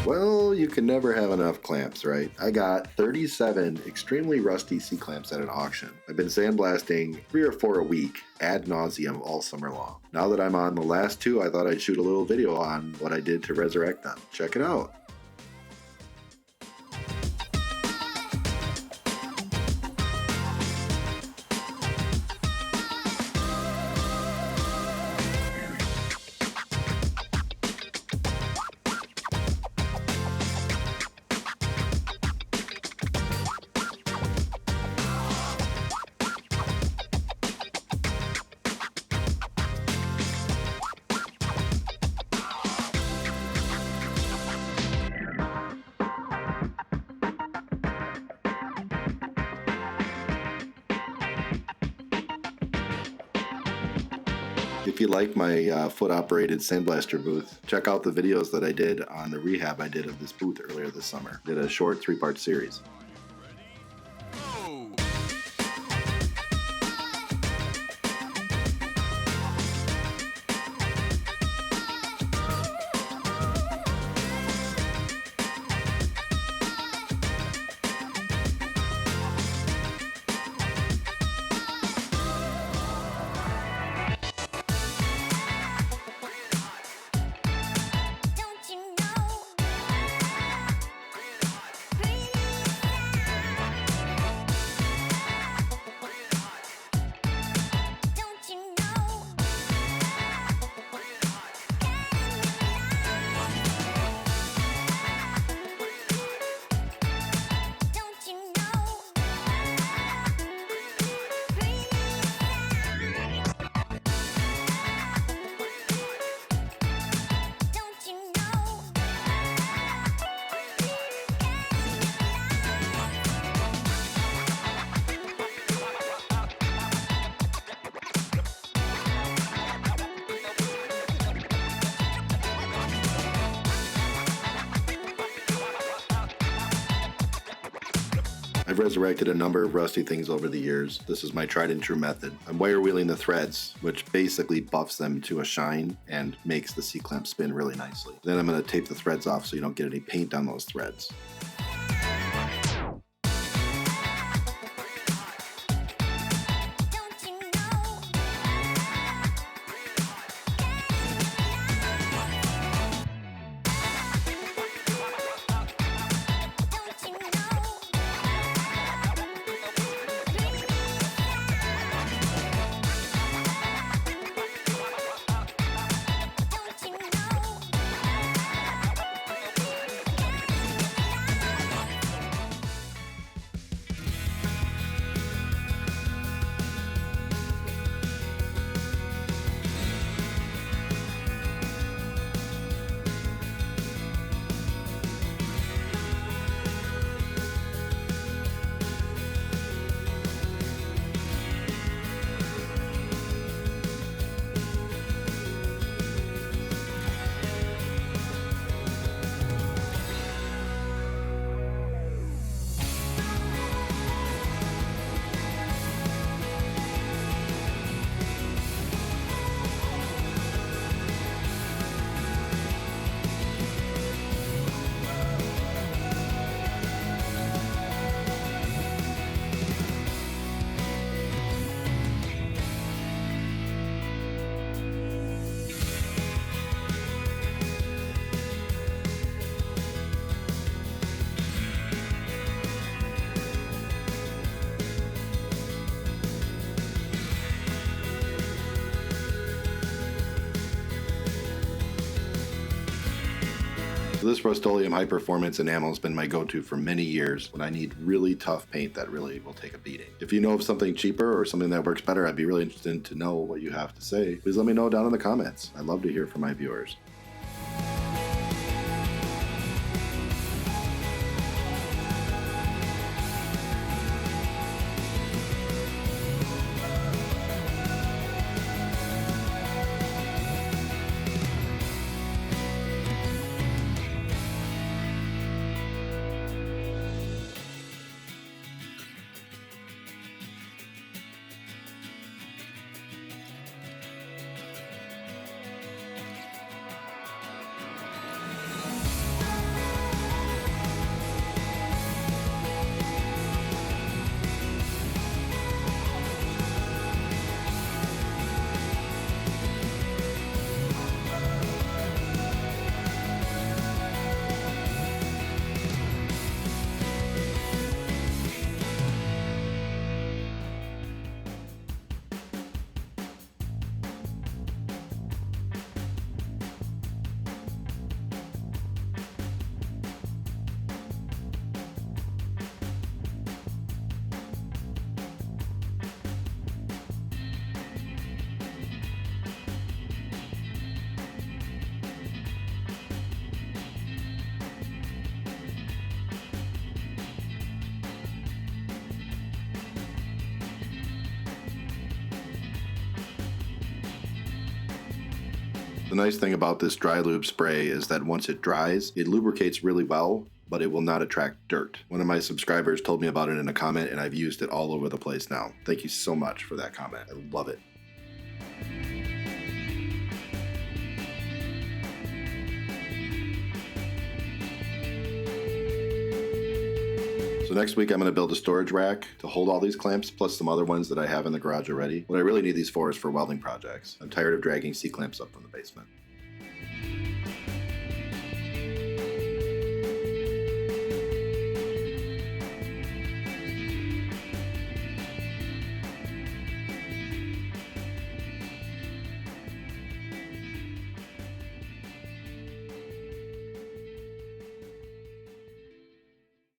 Well, you can never have enough clamps, right? I got 37 extremely rusty C-clamps at an auction. I've been sandblasting 3 or 4 a week, ad nauseum, all summer long. Now that I'm on the last 2, I thought I'd shoot a little video on what I did to resurrect them. Check it out. If you like my foot-operated sandblaster booth, check out the videos that I did on the rehab I did of this booth earlier this summer. Did a short 3-part series. I've resurrected a number of rusty things over the years. This is my tried and true method. I'm wire wheeling the threads, which basically buffs them to a shine and makes the C-clamp spin really nicely. Then I'm going to tape the threads off so you don't get any paint on those threads. So this Rust-Oleum High Performance enamel has been my go-to for many years when I need really tough paint that really will take a beating. If you know of something cheaper or something that works better, I'd be really interested to know what you have to say. Please let me know down in the comments. I love to hear from my viewers. The nice thing about this dry lube spray is that once it dries, it lubricates really well, but it will not attract dirt. One of my subscribers told me about it in a comment, and I've used it all over the place now. Thank you so much for that comment. I love it. So next week I'm going to build a storage rack to hold all these clamps plus some other ones that I have in the garage already. What I really need these for is for welding projects. I'm tired of dragging C-clamps up from the basement.